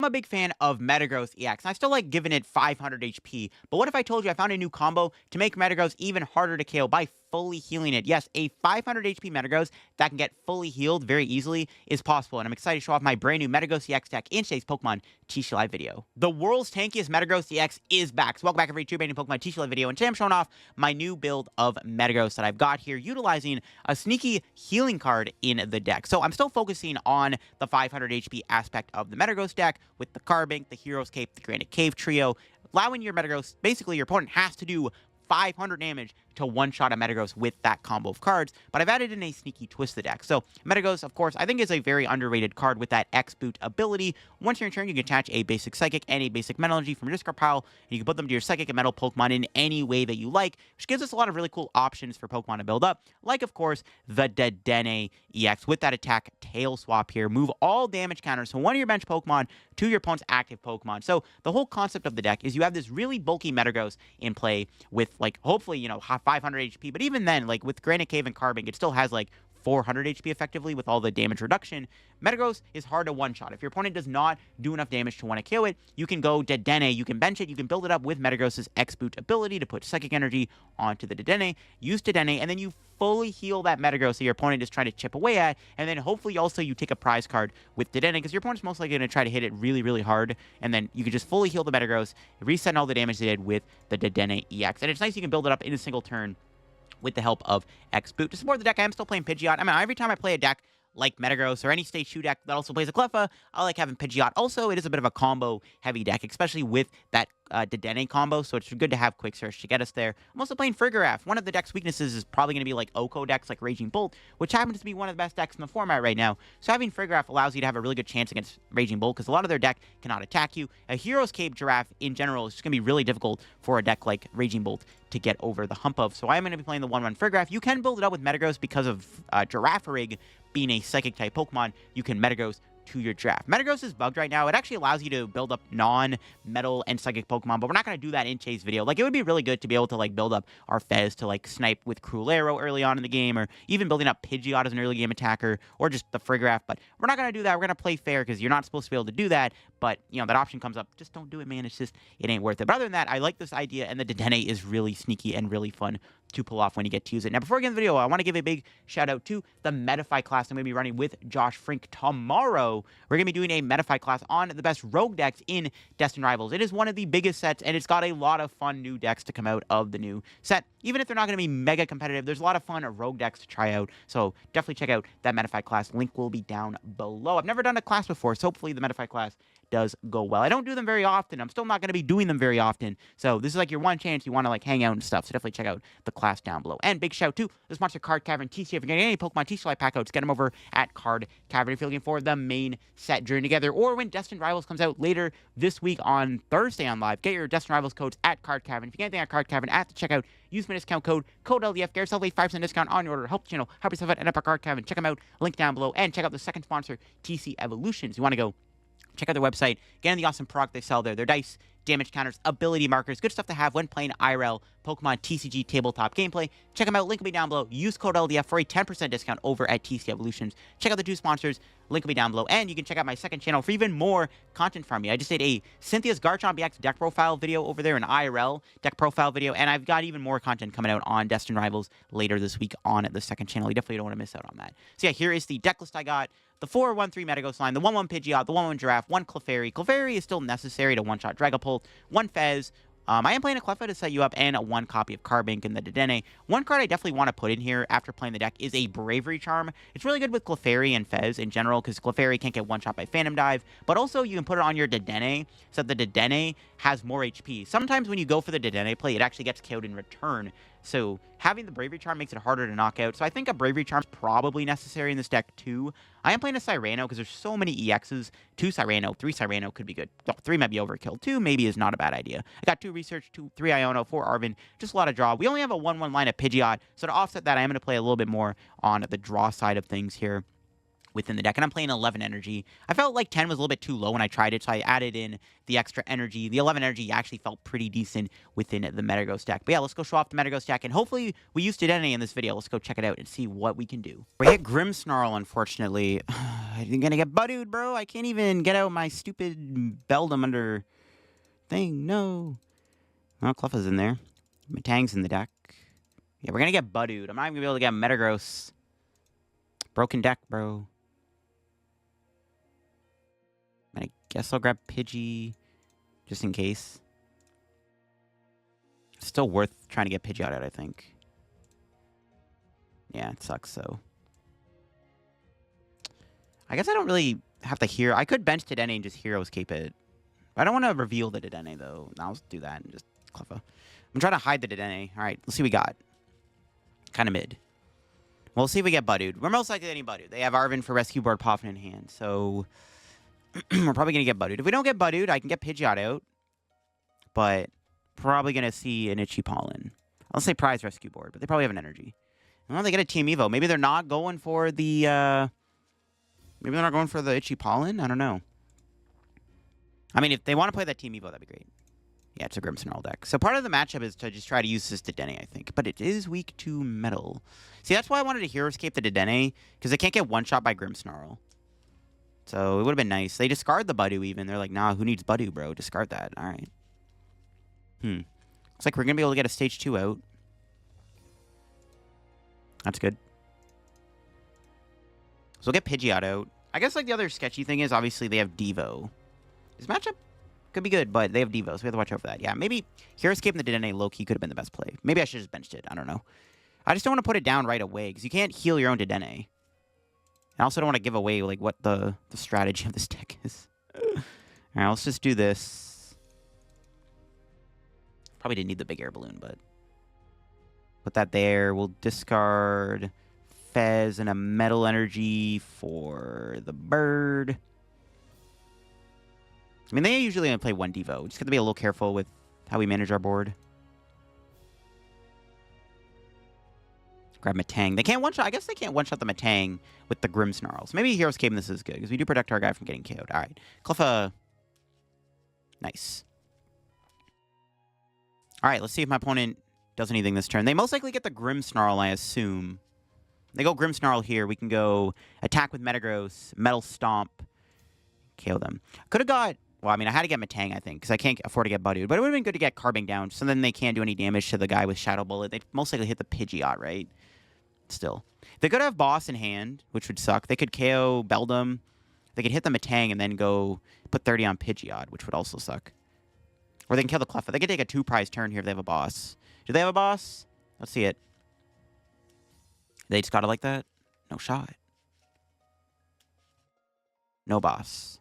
a big fan of Metagross EX, and I still like giving it 500 HP, but what if I told you I found a new combo to make Metagross even harder to KO by fully healing it? Yes, a 500 HP Metagross that can get fully healed very easily is possible, and I'm excited to show off my brand new Metagross EX deck in today's Pokemon TCG Live video. The world's tankiest Metagross EX is back, so welcome back every to a brand new Pokemon TCG Live video, and today I'm showing off my new build of Metagross that I've got here, utilizing a sneaky healing card in the deck. So I'm still focusing on the 500 HP aspect of the Metagross deck with the Carbink, the Hero's Cape, the Granite Cave trio, allowing your Metagross, basically your opponent has to do 500 damage to one-shot a Metagross with that combo of cards, but I've added in a sneaky twist to the deck. So Metagross, of course, I think is a very underrated card with that X-Boot ability. Once you're in turn, you can attach a basic Psychic and a basic Metal Energy from your discard pile, and you can put them to your Psychic and Metal Pokemon in any way that you like, which gives us a lot of really cool options for Pokemon to build up, like, of course, the Dedenne EX with that attack tail swap here. Move all damage counters from one of your bench Pokemon to your opponent's active Pokemon. So the whole concept of the deck is you have this really bulky Metagross in play with, like, hopefully, 500 HP, but even then, like, with Granite Cave and Carbink, it still has, like, 400 HP effectively with all the damage reduction. Metagross is hard to one-shot. If your opponent does not do enough damage to want to kill it, you can go Dedenne, you can bench it, you can build it up with Metagross's X-Boot ability to put Psychic Energy onto the Dedenne, use Dedenne, and then you fully heal that Metagross that your opponent is trying to chip away at, and then hopefully also you take a prize card with Dedenne, because your opponent's most likely going to try to hit it really, really hard, and then you can just fully heal the Metagross, reset all the damage they did with the Dedenne EX. And it's nice you can build it up in a single turn with the help of X-Boot. To support the deck, I am still playing Pidgeot. I mean, every time I play a deck like Metagross or any Stage 2 deck that also plays a Cleffa, I like having Pidgeot. Also, it is a bit of a combo-heavy deck, especially with that Dedenne combo, so it's good to have Quick Search to get us there. I'm also playing Farigiraf. One of the deck's weaknesses is probably going to be like Oko decks, like Raging Bolt, which happens to be one of the best decks in the format right now. So having Farigiraf allows you to have a really good chance against Raging Bolt, because a lot of their deck cannot attack you. A Hero's Cape Giraffe, in general, is just going to be really difficult for a deck like Raging Bolt to get over the hump of. So I'm going to be playing the 1-1 Farigiraf. You can build it up with Metagross because of Girafarig being a Psychic-type Pokemon. You can Metagross to your draft. Metagross is bugged right now. It actually allows you to build up non-metal and psychic Pokemon, but we're not going to do that in today's video. Like, it would be really good to be able to, like, build up our Fez to, like, snipe with Cruel Arrow early on in the game, or even building up Pidgeot as an early game attacker, or just the Farigiraf, but we're not going to do that. We're going to play fair, because you're not supposed to be able to do that, but, that option comes up. Just don't do it, man. It's just, it ain't worth it. But other than that, I like this idea, and the Dedenne is really sneaky and really fun to pull off when you get to use it. Now, before we get into the video, I want to give a big shout out to the Metafy class I'm going to be running with Josh Frink tomorrow. We're going to be doing a Metafy class on the best rogue decks in Destined Rivals. It is one of the biggest sets, and it's got a lot of fun new decks to come out of the new set. Even if they're not going to be mega competitive, there's a lot of fun rogue decks to try out, so definitely check out that Metafy class. Link will be down below. I've never done a class before, so hopefully the Metafy class does go well. I don't do them very often. I'm still not going to be doing them very often, so this is like your one chance you want to, like, hang out and stuff, so definitely check out the class down below. And big shout to the sponsor, Card Cavern TCG. If you're getting any Pokemon TCG pack outs, get them over at Card Cavern if you're looking for the main set Journey Together, or when Destined Rivals comes out later this week on Thursday on live, get your Destined Rivals codes at Card Cavern. If you get anything at Card Cavern, at the checkout, use my discount code LDF, get yourself a 5% discount on your order. Help the channel, help yourself out, end up at Card Cavern. Check them out, link down below, and check out the second sponsor, TC Evolutions. You want to go check out their website, get in the awesome product they sell there. Their dice, damage counters, ability markers, good stuff to have when playing IRL Pokemon TCG tabletop gameplay. Check them out, link will be down below. Use code LDF for a 10% discount over at TC Evolutions. Check out the two sponsors, link will be down below, and you can check out my second channel for even more content from me. I just did a Cynthia's Garchomp EX deck profile video over there, an IRL deck profile video, and I've got even more content coming out on Destined Rivals later this week on the second channel. You definitely don't want to miss out on that. So yeah, here is the deck list I got. The 4-1-3 Metagross line, the 1-1 Pidgeot, the 1-1 Giraffe, 1 Clefairy. Clefairy is still necessary to one-shot Dragapult, 1 Fez. I am playing a Cleffa to set you up, and a 1 copy of Carbink and the Dedenne. One card I definitely want to put in here after playing the deck is a Bravery Charm. It's really good with Clefairy and Fez in general, because Clefairy can't get one-shot by Phantom Dive, but also you can put it on your Dedenne, so that the Dedenne has more HP. Sometimes when you go for the Dedenne play, it actually gets KO'd in return, so having the Bravery Charm makes it harder to knock out. So I think a Bravery Charm is probably necessary in this deck too. I am playing a Cyrano because there's so many EXs. 2 Cyrano, 3 Cyrano could be good. No, 3 might be overkill. 2 maybe is not a bad idea. I got 2 Research, 3 Iono, 4 Arven. Just a lot of draw. We only have a 1-1 line of Pidgeot, so to offset that, I am going to play a little bit more on the draw side of things here within the deck. And I'm playing 11 energy. I felt like 10 was a little bit too low when I tried it, so I added in the extra energy. The 11 energy actually felt pretty decent within the Metagross deck. But yeah, let's go show off the Metagross deck, and hopefully we use Dedenne in this video. Let's go check it out and see what we can do. We hit Grimmsnarl, unfortunately. I'm gonna get Buddied, bro. I can't even get out my stupid Beldum under thing. No. Oh, Cleffa's in there. Metang's in the deck. Yeah, we're gonna get Buddied. I'm not even gonna be able to get Metagross. Broken deck, bro. I guess I'll grab Pidgey just in case. Still worth trying to get Pidgeot out, I think. Yeah, it sucks, so. I guess I don't really have to hear. I could bench Dedenne and just Heroescape it. I don't want to reveal the Dedenne, though. I'll do that and just Cleffa. I'm trying to hide the Dedenne. All right, let's see what we got. Kind of mid. We'll see if we get Buddied. We're most likely getting Buddied. They have Arven for Rescue Board Poffin in hand, so we're probably going to get Buddied. If we don't get Buddied, I can get Pidgeot out, but probably going to see an Itchy Pollen. I'll say Prize Rescue Board, but they probably have an energy. Well, they get a Team Evo. Maybe they're not going for the, maybe they're not going for the Itchy Pollen? I don't know. I mean, if they want to play that Team Evo, that'd be great. Yeah, it's a Grimmsnarl deck. So part of the matchup is to just try to use this Dedenne, I think. But it is weak to Metal. See, that's why I wanted to Heroescape the Dedenne, because they can't get one-shot by Grimmsnarl. So it would have been nice. They discard the Buddu even. They're like, nah, who needs Buddu, bro? Discard that. All right. Looks like we're going to be able to get a Stage 2 out. That's good. So we'll get Pidgeot out. I guess like the other sketchy thing is, obviously, they have Devo. This matchup could be good, but they have Devo, so we have to watch out for that. Yeah, maybe Heroescape and the Dedenne low-key could have been the best play. Maybe I should have just benched it. I don't know. I just don't want to put it down right away, because you can't heal your own Dedenne. I also don't want to give away like what the strategy of this deck is. All right, let's just do this. Probably didn't need the Big Air Balloon, but put that there. We'll discard Fez and a Metal Energy for the bird. I mean, they usually only play one Devo. Just got to be a little careful with how we manage our board. Grab Metang. They can't one-shot. I guess they can't one-shot the Metang with the Grimmsnarls. Maybe Heroescape this is good, because we do protect our guy from getting KO'd. All right. Cleffa. Nice. All right, let's see if my opponent does anything this turn. They most likely get the Grimmsnarl, I assume. They go Grimmsnarl here. We can go attack with Metagross, Metal Stomp, KO them. Could have got... Well, I mean, I had to get Metang, I think, because I can't afford to get Buddy. But it would have been good to get Carbink down, so then they can't do any damage to the guy with Shadow Bullet. They'd most likely hit the Pidgeot, right? Still. They could have Boss in hand, which would suck. They could KO Beldum. They could hit the Metang and then go put 30 on Pidgeot, which would also suck. Or they can kill the Cleffa. They could take a 2-prize turn here if they have a boss. Do they have a boss? Let's see it. They just got it like that? No shot. No boss.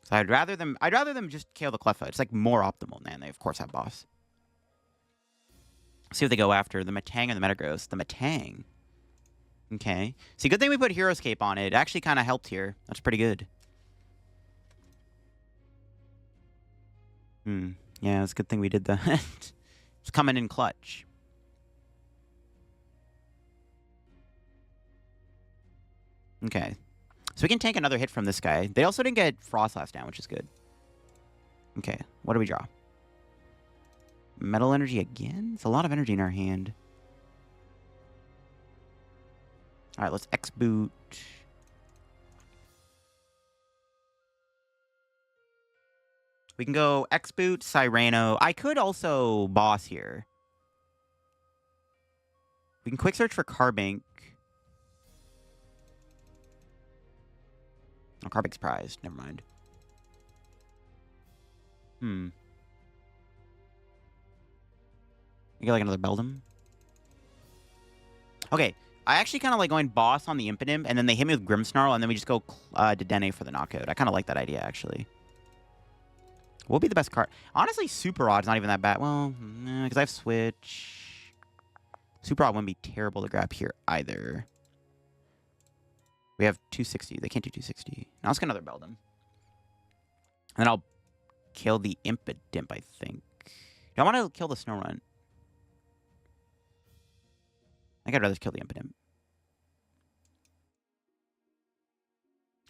So I'd rather them just KO the Cleffa. It's like more optimal, and they of course have boss. See what they go after. The Metang or the Metagross. The Metang. Okay. See, good thing we put Heroescape on it. It actually kind of helped here. That's pretty good. Yeah, it's a good thing we did that. It's coming in clutch. Okay. So we can tank another hit from this guy. They also didn't get Frostlass down, which is good. Okay, what do we draw? Metal Energy again? It's a lot of energy in our hand. All right, let's X-Boot. We can go X-Boot, Cyrano. I could also Boss here. We can Quick Search for Carbink. Oh, Carbink's prized. Never mind. You get like another Beldum. Okay. I actually kind of like going Boss on the Impidimp, and then they hit me with Grimmsnarl, and then we just go Dedenne for the knockout. I kind of like that idea, actually. What would be the best card? Honestly, Super Odd's not even that bad. Well, because I have Switch. Super Odd wouldn't be terrible to grab here either. We have 260. They can't do 260. Now let's get another Beldum. And then I'll kill the Impidimp, I think. Do I want to kill the Snorunt? I think I'd rather kill the Impidimp.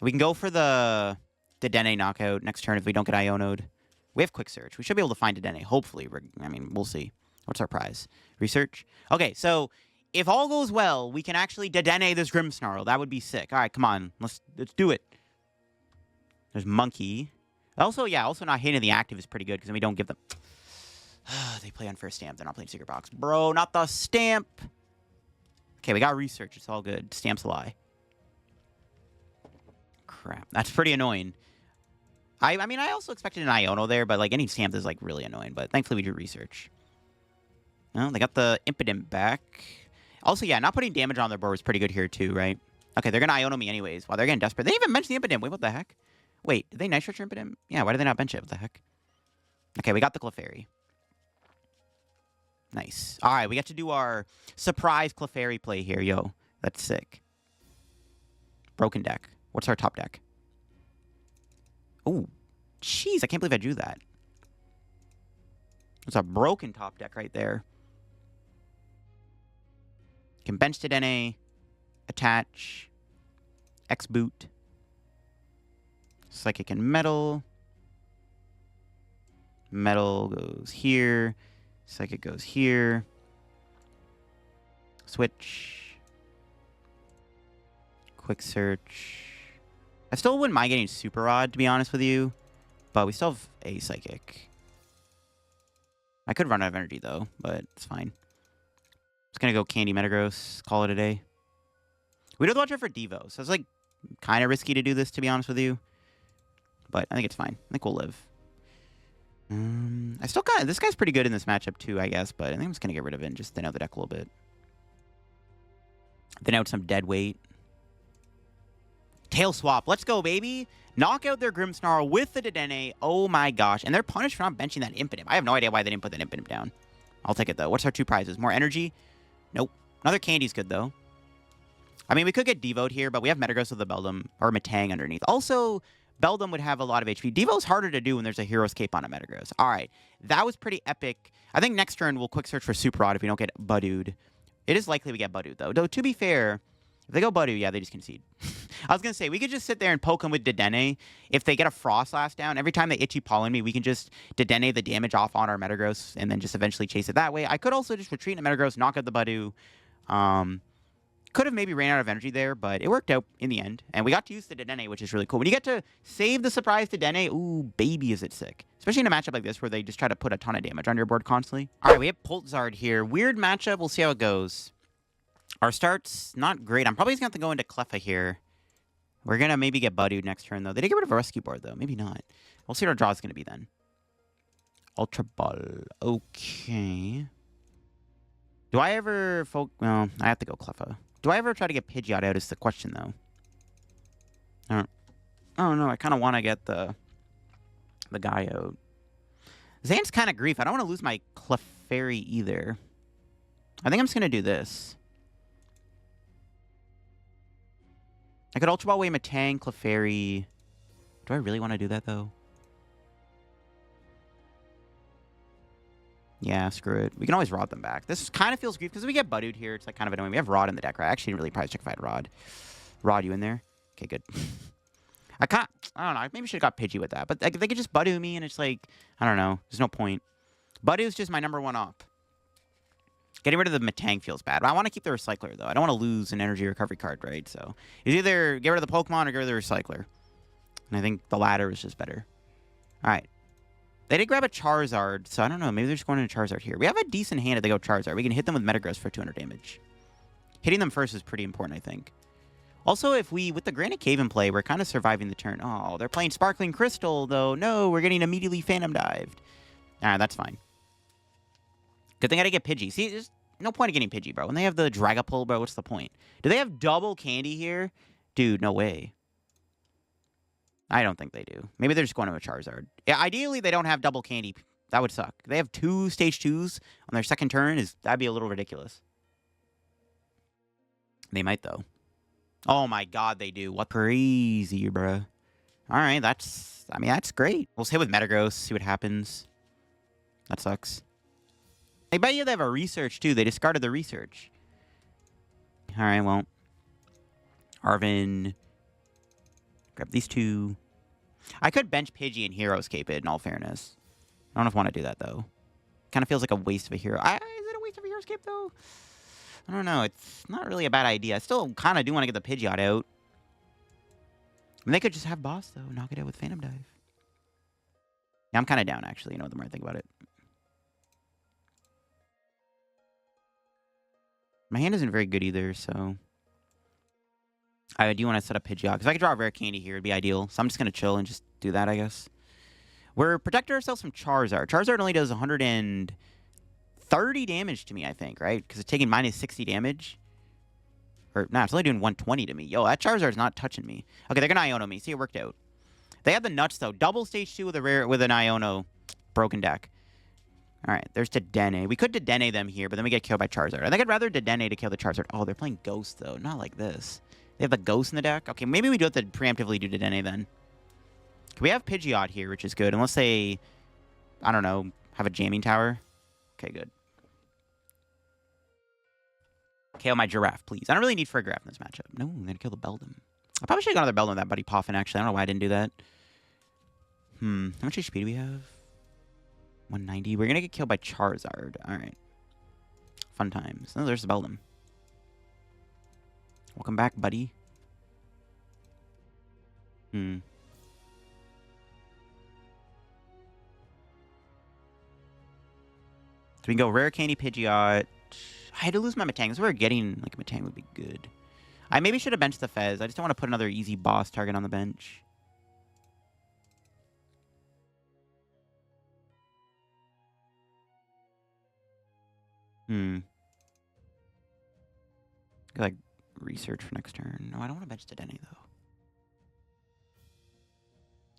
We can go for the Dedenne knockout next turn if we don't get Iono'd. We have quick search. We should be able to find Dedenne, hopefully. I mean, we'll see. What's our prize? Research? Okay, so if all goes well, we can actually Dedenne this Grimmsnarl. That would be sick. All right, come on. Let's do it. There's Monkey. Also, yeah, also not hitting the active is pretty good because then we don't give them... They play on first stamp. They're not playing Secret Box. Bro, not the stamp. Okay, we got research. It's all good. Stamp's a lie. Crap. That's pretty annoying. I mean, I also expected an Iono there, but, like, any stamp is, like, really annoying. But thankfully, we do research. Well, they got the Impidimp back. Also, yeah, not putting damage on their board was pretty good here, too, right? Okay, they're going to Iono me anyways. Wow, they're getting desperate. They didn't even mention the Impidimp. Wait, what the heck? Wait, did they Night Stretch Impidimp? Yeah, why did they not bench it? What the heck? Okay, we got the Clefairy. Nice. All right, we got to do our surprise Clefairy play here. Yo, that's sick. Broken deck. What's our top deck? Oh, jeez, I can't believe I drew that. It's a broken top deck right there. Can bench Dedenne, attach, X-boot, Psychic and Metal. Metal goes here. Psychic goes here. Switch. Quick search. I still wouldn't mind getting Super Rod, to be honest with you. But we still have a Psychic. I could run out of energy, though, but it's fine. Just gonna go Candy Metagross, call it a day. We don't watch it for Devo, so it's, like, kind of risky to do this, to be honest with you. But I think it's fine. I think we'll live. I still got... This guy's pretty good in this matchup, too, I guess. But I think I'm just going to get rid of it and just thin out the deck a little bit. Thin out some dead weight. Tail swap. Let's go, baby. Knock out their Grimmsnarl with the Dedenne. Oh, my gosh. And they're punished for not benching that Impidimp. I have no idea why they didn't put that Impidimp down. I'll take it, though. What's our two prizes? More energy? Nope. Another Candy's good, though. I mean, we could get Devoed here, but we have Metagross with the Beldum or Metang underneath. Also... Beldum would have a lot of HP. Devo's harder to do when there's a Hero's Cape on a Metagross. All right. That was pretty epic. I think next turn we'll quick search for Super Rod if we don't get Budooed. It is likely we get Budooed, though. Though, to be fair, if they go Budoo, yeah, they just concede. I was going to say, we could just sit there and poke them with Dedenne. If they get a Frost last down, every time they Itchy Pollen me, we can just Dedenne the damage off on our Metagross and then just eventually chase it that way. I could also just retreat in a Metagross, knock out the Budoo. Could have maybe ran out of energy there, but it worked out in the end. And we got to use the Dedenne, which is really cool. When you get to save the surprise Dedenne, ooh, baby, is it sick. Especially in a matchup like this where they just try to put a ton of damage on your board constantly. All right, we have Poltzard here. Weird matchup. We'll see how it goes. Our start's not great. I'm probably just going to have to go into Cleffa here. We're going to maybe get Budooed next turn, though. They did get rid of a rescue board, though. Maybe not. We'll see what our draw is going to be then. Ultra Ball. Okay. Do I ever... Well, I have to go Cleffa. Do I ever try to get Pidgeot out is the question, though. Oh, no, I kind of want to get the guy out. Zan's kind of grief. I don't want to lose my Clefairy either. I think I'm just going to do this. I could Ultra Ball away Metang, Clefairy. Do I really want to do that, though? Yeah, screw it. We can always Rod them back. This kind of feels grief because we get Budooed here. It's like kind of annoying. We have Rod in the deck, right? I actually didn't really prize check if I had Rod. Rod, you in there? Okay, good. I don't know. I maybe should have got Pidgey with that. But they could just Budoo me and it's like, I don't know. There's no point. Budoo's just my #1 op. Getting rid of the Metang feels bad. But I want to keep the Recycler, though. I don't want to lose an energy recovery card, right? So it's either get rid of the Pokemon or get rid of the Recycler. And I think the latter is just better. All right. They did grab a Charizard, so I don't know. Maybe they're just going into Charizard here. We have a decent hand if they go Charizard. We can hit them with Metagross for 200 damage. Hitting them first is pretty important, I think. Also, if we, with the Granite Cave in play, we're kind of surviving the turn. Oh, they're playing Sparkling Crystal, though. No, we're getting immediately Phantom Dived. All right, that's fine. Good thing I didn't get Pidgey. See, there's no point in getting Pidgey, bro. When they have the Dragapult, bro, what's the point? Do they have double Candy here? Dude, no way. I don't think they do. Maybe they're just going to a Charizard. Yeah, ideally, they don't have double Candy. That would suck. They have 2 Stage 2s on their second turn. That'd be a little ridiculous. They might, though. Oh, my God, they do. What crazy, bruh. All right, that's great. We'll hit with Metagross, see what happens. That sucks. I bet you they have a research, too. They discarded the research. All right, well. Arven... Grab these two. I could bench Pidgey and Hero Escape it, in all fairness. I don't know if I want to do that, though. Kind of feels like a waste of a hero. Is it a waste of a Hero Escape, though? I don't know. It's not really a bad idea. I still kind of do want to get the Pidgeot out. And they could just have Boss, though. Knock it out with Phantom Dive. Yeah, I'm kind of down, actually, the more I think about it. My hand isn't very good either, so... I do want to set up Pidgeot, because if I could draw a Rare Candy here, it'd be ideal. So I'm just going to chill and just do that, I guess. We're protecting ourselves from Charizard. Charizard only does 130 damage to me, I think, right? Because it's taking minus 60 damage. Or, nah, it's only doing 120 to me. Yo, that Charizard's not touching me. Okay, they're going to Iono me. See, it worked out. They have the nuts, though. Double stage 2 with an Iono broken deck. All right, there's Dedenne. We could Dedenne them here, but then we get killed by Charizard. I think I'd rather Dedenne to kill the Charizard. Oh, they're playing Ghost, though. Not like this. They have the Ghost in the deck? Okay, maybe we do have to preemptively do Dedenne then. We have Pidgeot here, which is good. Unless they, I don't know, have a jamming tower. Okay, good. KO my Giraffe, please. I don't really need Farigiraf in this matchup. No, I'm going to kill the Beldum. I probably should have gone another Beldum with that Buddy Poffin, actually. I don't know why I didn't do that. How much HP do we have? 190. We're going to get killed by Charizard. All right. Fun times. Oh, there's the Beldum. Welcome back, buddy. So we can go Rare Candy Pidgeot. I had to lose my Metang. So we're getting like a Metang would be good. I maybe should have benched the Fez. I just don't want to put another easy boss target on the bench. Like research for next turn. No, I don't want to bench Dedenne though.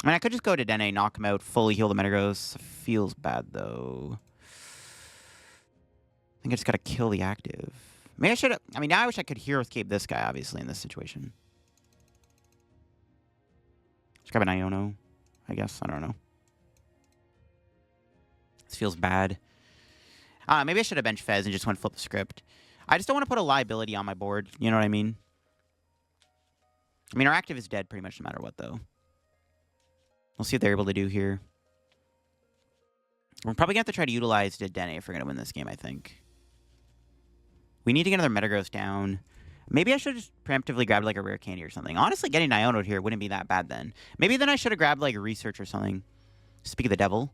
I mean, I could just go to Dedenne, knock him out, fully heal the Metagross. Feels bad though. I think I just gotta kill the active. Maybe I should have. I mean, now I wish I could Hero Escape this guy, obviously, in this situation. Just grab an Iono, I guess. I don't know. This feels bad. Maybe I should have benched Fez and just went flip the script. I just don't want to put a liability on my board. You know what I mean? I mean, our active is dead pretty much no matter what, though. We'll see what they're able to do here. We're probably going to have to try to utilize Dedenne if we're going to win this game, I think. We need to get another Metagross down. Maybe I should just preemptively grab, like, a Rare Candy or something. Honestly, getting Iono'd here wouldn't be that bad then. Maybe then I should have grabbed, like, a Research or something. Speak of the devil.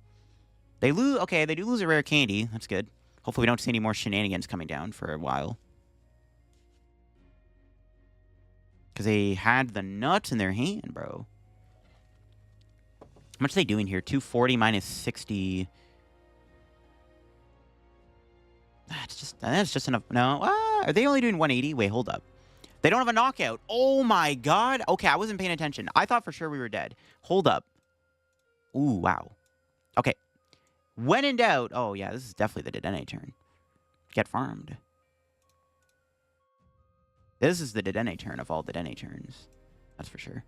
They lose... Okay, they do lose a Rare Candy. That's good. Hopefully we don't see any more shenanigans coming down for a while. Because they had the nuts in their hand, bro. How much are they doing here? 240 minus 60. That's just enough. No. Are they only doing 180? Wait, hold up. They don't have a knockout. Oh, my God. Okay, I wasn't paying attention. I thought for sure we were dead. Hold up. Ooh, wow. Okay. When in doubt... Oh, yeah, this is definitely the Dedenne turn. Get farmed. This is the Dedenne turn of all Dedenne turns. That's for sure.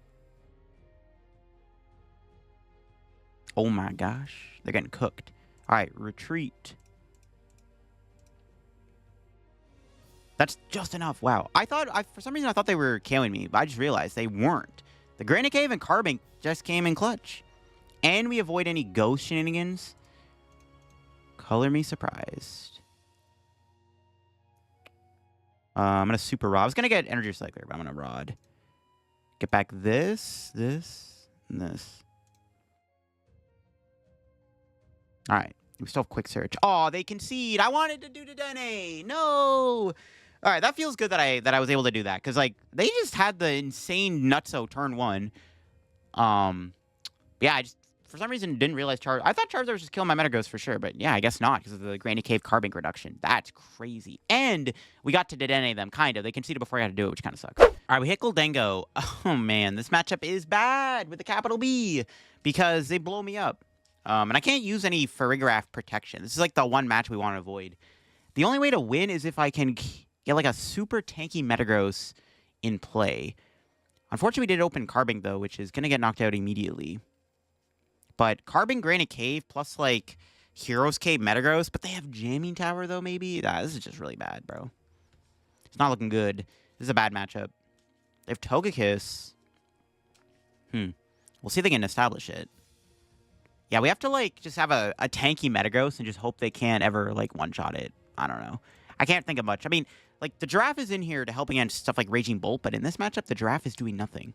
Oh, my gosh. They're getting cooked. All right, retreat. That's just enough. Wow. For some reason, I thought they were KOing me, but I just realized they weren't. The Granite Cave and Carbink just came in clutch. And we avoid any ghost shenanigans. Color me surprised. I'm going to Super Rod. I was going to get Energy Recycler, but I'm going to Rod. Get back this, and this. All right. We still have Quick Search. Oh, they concede. I wanted to do Dedenne. No. All right. That feels good that I was able to do that. Because, like, they just had the insane nutso turn 1. Yeah, I just... For some reason, didn't realize Charizard... I thought Charizard was just killing my Metagross for sure, but yeah, I guess not, because of the Granite Cave Carbink reduction. That's crazy. And we got to Dedenne them, kind of. They conceded before I had to do it, which kind of sucks. All right, we hit Gholdengo. Oh, man, this matchup is bad with the capital B, because they blow me up. And I can't use any Farigiraf protection. This is like the one match we want to avoid. The only way to win is if I can get like a super tanky Metagross in play. Unfortunately, we did open Carbink, though, which is going to get knocked out immediately. But Carbink, Granite Cave, plus, like, Heroes Cave, Metagross. But they have Jamming Tower, though, maybe? This is just really bad, bro. It's not looking good. This is a bad matchup. They have Togekiss. We'll see if they can establish it. Yeah, we have to, like, just have a tanky Metagross and just hope they can't ever, like, one-shot it. I don't know. I can't think of much. I mean, like, the Giraffe is in here to help against stuff like Raging Bolt, but in this matchup, the Giraffe is doing nothing.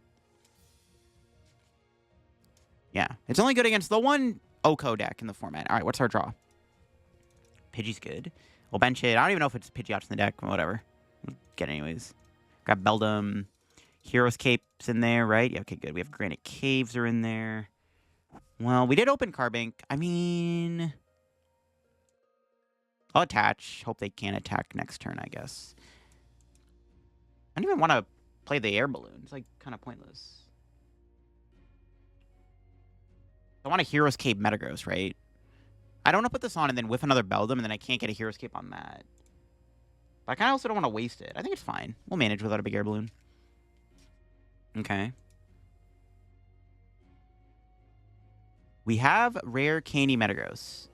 Yeah, it's only good against the one Oko deck in the format. All right, what's our draw? Pidgey's good. We'll bench it. I don't even know if it's Pidgeot's in the deck. Whatever. We'll get it anyways. Grab Beldum. Hero's Cape's in there, right? Yeah, okay, good. We have Granite Caves are in there. Well, we did open Carbink. I mean, I'll attach. Hope they can attack next turn, I guess. I don't even want to play the air balloon. It's, like, kind of pointless. I want a Hero's Cape Metagross, right? I don't want to put this on and then whiff another Beldum, and then I can't get a Hero's Cape on that. But I kind of also don't want to waste it. I think it's fine. We'll manage without a big air balloon. Okay. We have Rare Candy Metagross.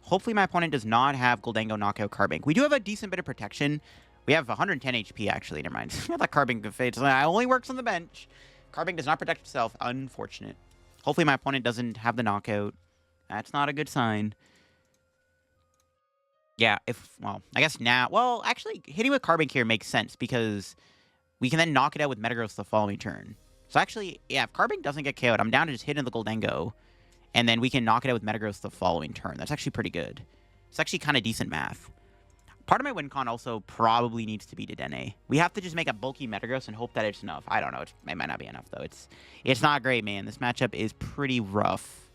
Hopefully my opponent does not have Gholdengo Knockout Carbink. We do have a decent bit of protection. We have 110 HP, actually. Never mind. I thought Carbink only works on the bench. Carbink does not protect itself. Unfortunate. Hopefully my opponent doesn't have the knockout. That's not a good sign. Yeah, well, I guess now... Well, actually, hitting with Carbink here makes sense because we can then knock it out with Metagross the following turn. So actually, yeah, if Carbink doesn't get KO'd, I'm down to just hit in the Gholdengo, and then we can knock it out with Metagross the following turn. That's actually pretty good. It's actually kind of decent math. Part of my win con also probably needs to be Dedenne. We have to just make a bulky Metagross and hope that it's enough. I don't know. It might not be enough, though. It's not great, man. This matchup is pretty rough.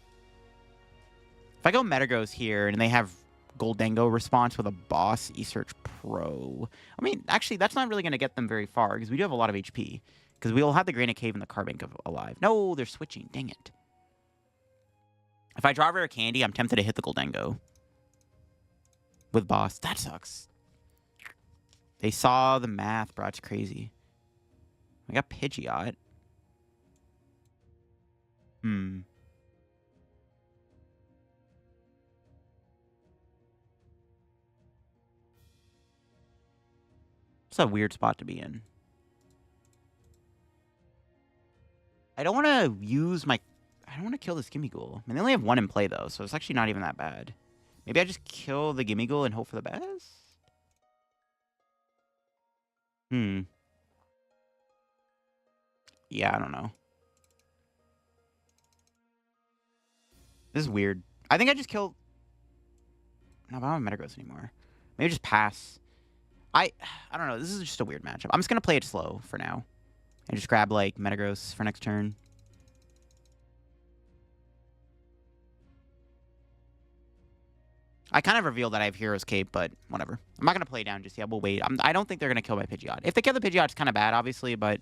If I go Metagross here and they have Gholdengo response with a Boss E-Search Pro. I mean, actually, that's not really going to get them very far because we do have a lot of HP. Because we will have the Granite Cave and the Carbink alive. No, they're switching. Dang it. If I draw Rare Candy, I'm tempted to hit the Gholdengo with Boss. That sucks. They saw the math, bro. It's crazy. We got Pidgeot. It's a weird spot to be in. I don't want to use my... I don't want to kill this Gimmighoul. I mean, they only have one in play, though, so it's actually not even that bad. Maybe I just kill the Gimmighoul and hope for the best? Yeah, I don't know. This is weird. I think I just killed... No, but I don't have Metagross anymore. Maybe just pass. I don't know. This is just a weird matchup. I'm just going to play it slow for now. And just grab, like, Metagross for next turn. I kind of revealed that I have Hero's Cape, but whatever. I'm not going to play down just yet. We'll wait. I don't think they're going to kill my Pidgeot. If they kill the Pidgeot, it's kind of bad, obviously, but...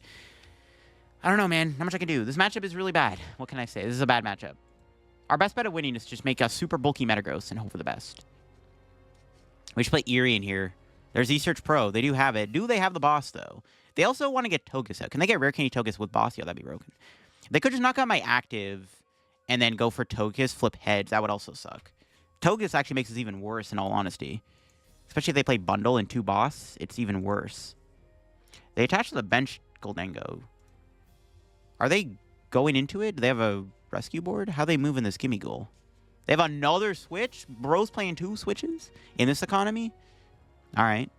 I don't know, man. Not much I can do. This matchup is really bad. What can I say? This is a bad matchup. Our best bet of winning is just make a super bulky Metagross and hope for the best. We should play Eerie in here. There's E-Search Pro. They do have it. Do they have the Boss, though? They also want to get Togekiss out. Can they get Rare Candy Togekiss with Boss? Yeah, that'd be broken. They could just knock out my active and then go for Togekiss, flip heads. That would also suck. Togekiss actually makes this even worse, in all honesty. Especially if they play Bundle and 2 Boss. It's even worse. They attach to the bench Gholdengo. Are they going into it? Do they have a rescue board? How are they moving this Gimmighoul? They have another switch? Bro's playing 2 switches in this economy? Alright.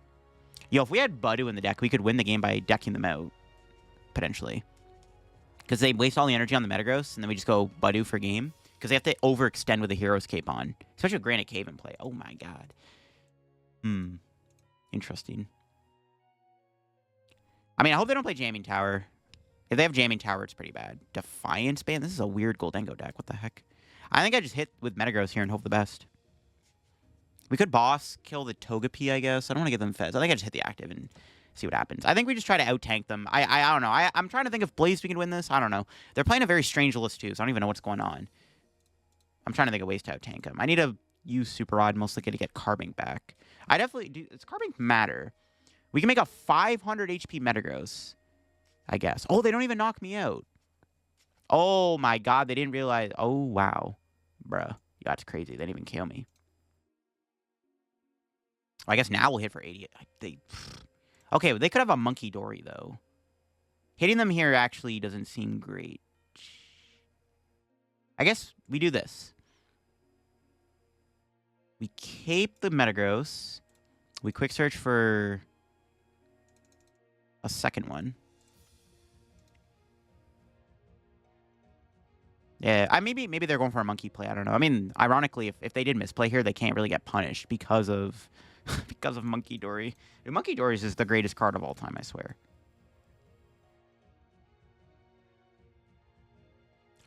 Yo, if we had Budu in the deck, we could win the game by decking them out. Potentially. Because they waste all the energy on the Metagross, and then we just go Budu for game. Because they have to overextend with a Hero's Cape on. Especially with Granite Cave in play. Oh my god. Interesting. I mean, I hope they don't play Jamming Tower. If they have Jamming Tower, it's pretty bad. Defiance Band? This is a weird Gholdengo deck. What the heck? I think I just hit with Metagross here and hope the best. We could Boss, kill the Togepi, I guess. I don't want to give them Fez. I think I just hit the active and see what happens. I think we just try to out-tank them. I don't know. I'm trying to think if Blaze we can win this. I don't know. They're playing a very strange list, too, so I don't even know what's going on. I'm trying to think of ways to out-tank them. I need to use Super Rod mostly to get Carbink back. I definitely do. Does Carbink matter? We can make a 500 HP Metagross, I guess. Oh, they don't even knock me out. Oh, my God. They didn't realize. Oh, wow. Bruh. That's crazy. They didn't even kill me. I guess now we'll hit for 80. Okay, they could have a Monkey Dory, though. Hitting them here actually doesn't seem great. I guess we do this. We cape the Metagross. We quick search for a second one. Yeah, maybe they're going for a monkey play. I don't know. I mean, ironically, if they did misplay here, they can't really get punished because of because of Monkey Dory. Dude, Monkey Dory is the greatest card of all time, I swear.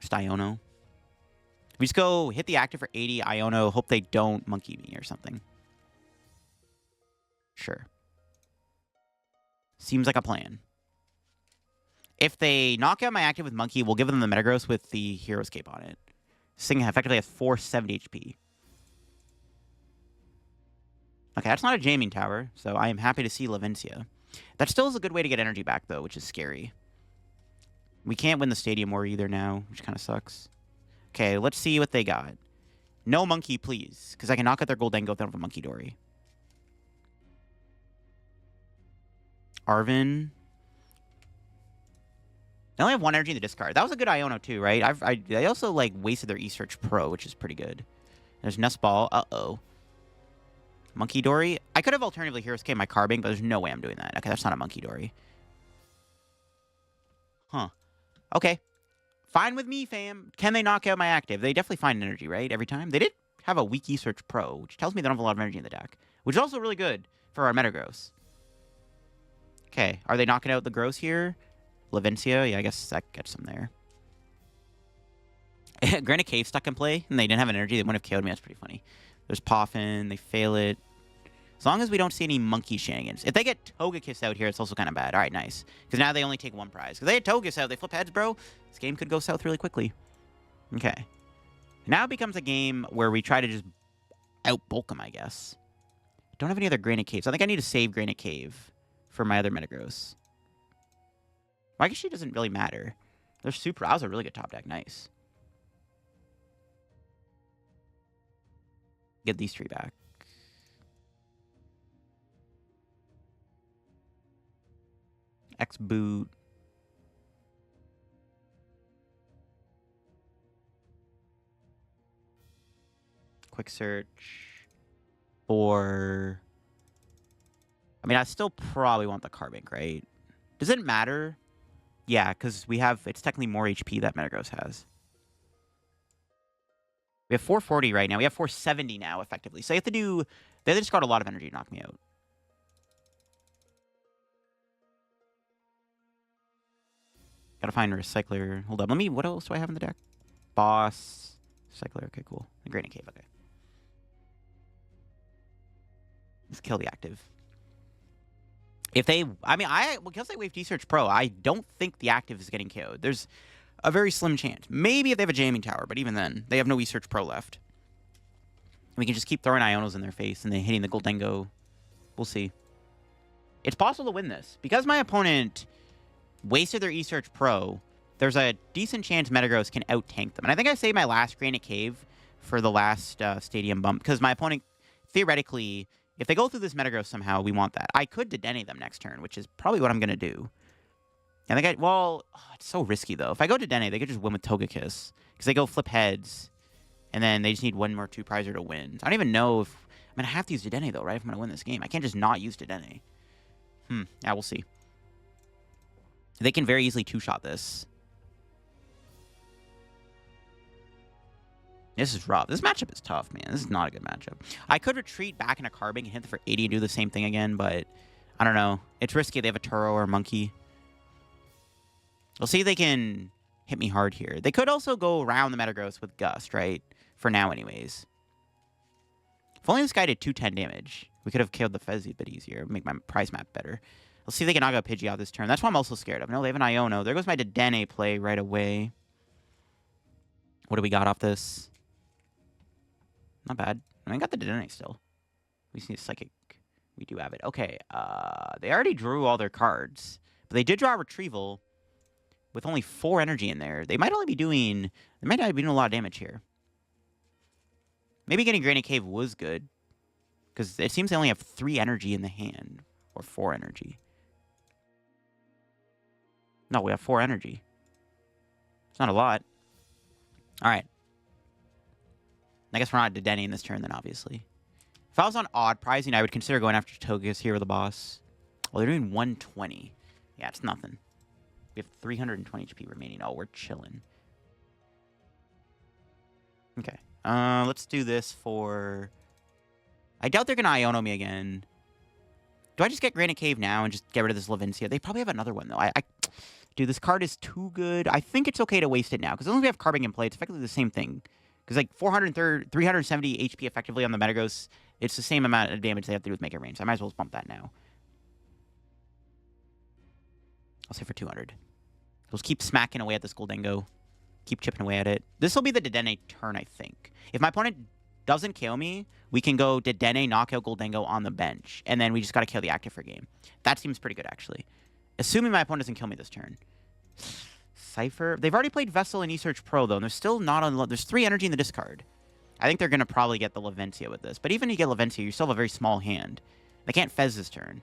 Just Iono. We just go hit the active for 80, Iono, hope they don't monkey me or something. Sure. Seems like a plan. If they knock out my active with Monkey, we'll give them the Metagross with the Hero Escape on it. This thing effectively has 470 HP. Okay, that's not a jamming tower, so I am happy to see Lavencia. That still is a good way to get energy back, though, which is scary. We can't win the Stadium War either now, which kind of sucks. Okay, let's see what they got. No Monkey, please, because I can knock out their Gholdengo if they don't have a Monkey Dory. Arven. They only have 1 energy in the discard. That was a good Iono too, right? I also like wasted their E-Search Pro, which is pretty good. There's Nest Ball. Uh-oh. Monkey Dory. I could have alternatively Hero Escape my Carbink, but there's no way I'm doing that. Okay, that's not a Monkey Dory. Huh. Okay. Fine with me, fam. Can they knock out my active? They definitely find energy, right? Every time. They did have a weak E-Search Pro, which tells me they don't have a lot of energy in the deck. Which is also really good for our Metagross. Okay. Are they knocking out the Gross here? Lavencia, yeah, I guess that gets them there. Granite Cave stuck in play, and they didn't have an energy. They wouldn't have killed me. That's pretty funny. There's Poffin. They fail it. As long as we don't see any monkey shenanigans. If they get Togekiss out here, it's also kind of bad. All right, nice. Because now they only take 1 prize. Because they had Togekiss out. They flip heads, bro. This game could go south really quickly. Okay. Now it becomes a game where we try to just out-bulk them, I guess. Don't have any other Granite Caves. I think I need to save Granite Cave for my other Metagross. Well, I guess she doesn't really matter. They're super. That was a really good top deck. Nice. Get these 3 back. X-Boot. Quick search. For... I mean, I still probably want the Carbink, right? Does it matter? Yeah, because we have... It's technically more HP that Metagross has. We have 440 right now. We have 470 now, effectively. So you have to do... They just got a lot of energy to knock me out. Gotta find a Recycler. Hold up. Let me... What else do I have in the deck? Boss. Recycler. Okay, cool. And Granite Cave. Okay. Let's kill the active. If they... I mean, because they wave D-Search Pro, I don't think the active is getting KO'd. There's a very slim chance. Maybe if they have a jamming tower, but even then, they have no E-Search Pro left. We can just keep throwing Ionos in their face and then hitting the Gholdengo. We'll see. It's possible to win this. Because my opponent wasted their E-Search Pro, there's a decent chance Metagross can out-tank them. And I think I saved my last Granite Cave for the last Stadium bump, because my opponent, theoretically... If they go through this Metagross somehow, we want that. I could Dedenne them next turn, which is probably what I'm going to do. And they get... Well, it's so risky, though. If I go Dedenne, they could just win with Togekiss. Because they go flip heads. And then they just need 1 more 2-prizer to win. I don't even know if... I'm going to have to use Dedenne, though, right? If I'm going to win this game. I can't just not use Dedenne. Yeah, we'll see. They can very easily 2-shot this. This is rough. This matchup is tough, man. This is not a good matchup. I could retreat back in a Carbink and hit for 80 and do the same thing again, but I don't know. It's risky. They have a Turo or a Monkey. We'll see if they can hit me hard here. They could also go around the Metagross with Gust, right? For now, anyways. If only this guy did 210 damage, we could have killed the Fez a bit easier. Make my prize map better. Let's see if they can knock out Pidgey out this turn. That's what I'm also scared of. No, they have an Iono. There goes my Dedenne play right away. What do we got off this? Not bad. I mean, I got the Dedenne still. We just need a Psychic. We do have it. Okay, they already drew all their cards. But they did draw a Retrieval with only 4 energy in there. They might only be doing... They might not be doing a lot of damage here. Maybe getting Granite Cave was good. Because it seems they only have 3 energy in the hand. Or 4 energy. No, we have 4 energy. It's not a lot. Alright. I guess we're not Dedenne in this turn then, obviously. If I was on odd pricing, I would consider going after Togekiss here with the boss. Well, they're doing 120. Yeah, it's nothing. We have 320 HP remaining. Oh, we're chilling. Okay. Let's do this for... I doubt they're going to Iono me again. Do I just get Granite Cave now and just get rid of this Levincia? They probably have another one, though. Dude, this card is too good. I think it's okay to waste it now. Because as long as we have Carbink in play, it's effectively the same thing. Because, like, 370 HP effectively on the Metagross, it's the same amount of damage they have to do with Make It Rain. So I might as well just bump that now. I'll say for 200. Let's keep smacking away at this Gholdengo. Keep chipping away at it. This will be the Dedenne turn, I think. If my opponent doesn't kill me, we can go Dedenne, knock out Gholdengo on the bench. And then we just got to kill the active for game. That seems pretty good, actually. Assuming my opponent doesn't kill me this turn. Cypher. They've already played Vessel and Esearch Pro, though. And they're still not on... There's 3 energy in the discard. I think they're going to probably get the Levincia with this. But even if you get Levincia, you still have a very small hand. They can't Fez this turn.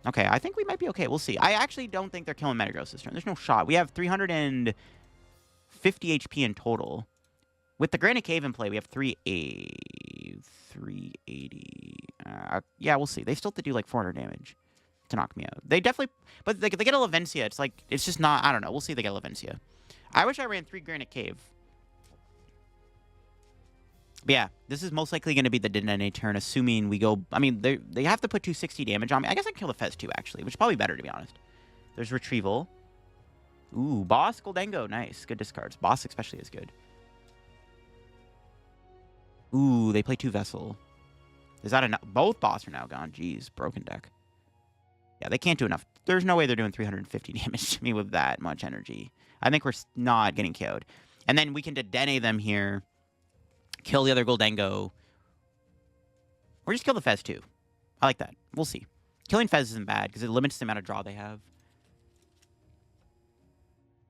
Okay, I think we might be okay. We'll see. I actually don't think they're killing Metagross this turn. There's no shot. We have 350 HP in total. With the Granite Cave in play, we have 380. Yeah, we'll see. They still have to do like 400 damage to knock me out. They definitely... But they get a Levincia. It's like... It's just not... I don't know. We'll see if they get Levincia. I wish I ran 3 Granite Cave. But yeah, this is most likely going to be the Dedenne turn, assuming we go... I mean, they have to put 260 damage on me. I guess I can kill the Fez too, actually, which is probably better, to be honest. There's Retrieval. Ooh, Boss, Gholdengo. Nice. Good discards. Boss especially is good. Ooh, they play 2 Vessel. Is that enough? Both Boss are now gone. Jeez, broken deck. Yeah, they can't do enough. There's no way they're doing 350 damage to me with that much energy. I think we're not getting KO'd. And then we can Dedenne them here. Kill the other Gholdengo. Or just kill the Fez, too. I like that. We'll see. Killing Fez isn't bad, because it limits the amount of draw they have.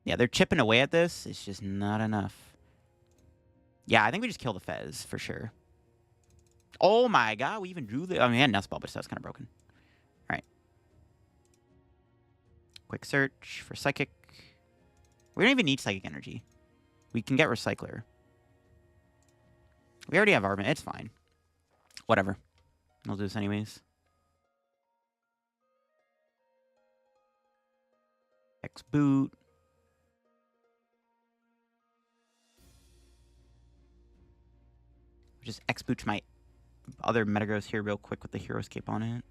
Yeah, they're chipping away at this. It's just not enough. Yeah, I think we just kill the Fez, for sure. Oh my god, we even drew the... I mean, we had Nest Ball, but that's kind of broken. Alright. Quick search for Psychic. We don't even need Psychic Energy. We can get Recycler. We already have Arven. It's fine. Whatever. I'll do this anyways. X-Boot. Just X-Boot my other Metagross here real quick with the Hero Escape on it.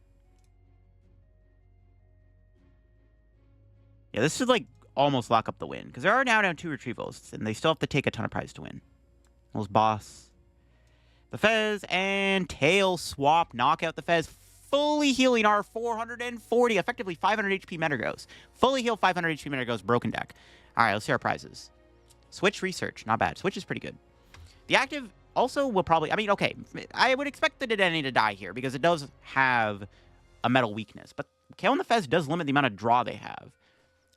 Yeah, this should, like, almost lock up the win. Because they are now down 2 Retrievals. And they still have to take a ton of prize to win. Those Boss. The Fez and Tail Swap. Knock out the Fez. Fully healing our 440, effectively 500 HP Metagross. Fully heal 500 HP Metagross, broken deck. Alright, let's see our prizes. Switch Research. Not bad. Switch is pretty good. The active also will probably... I mean, okay. I would expect the Dedenne to die here because it does have a metal weakness. But killing the Fez does limit the amount of draw they have.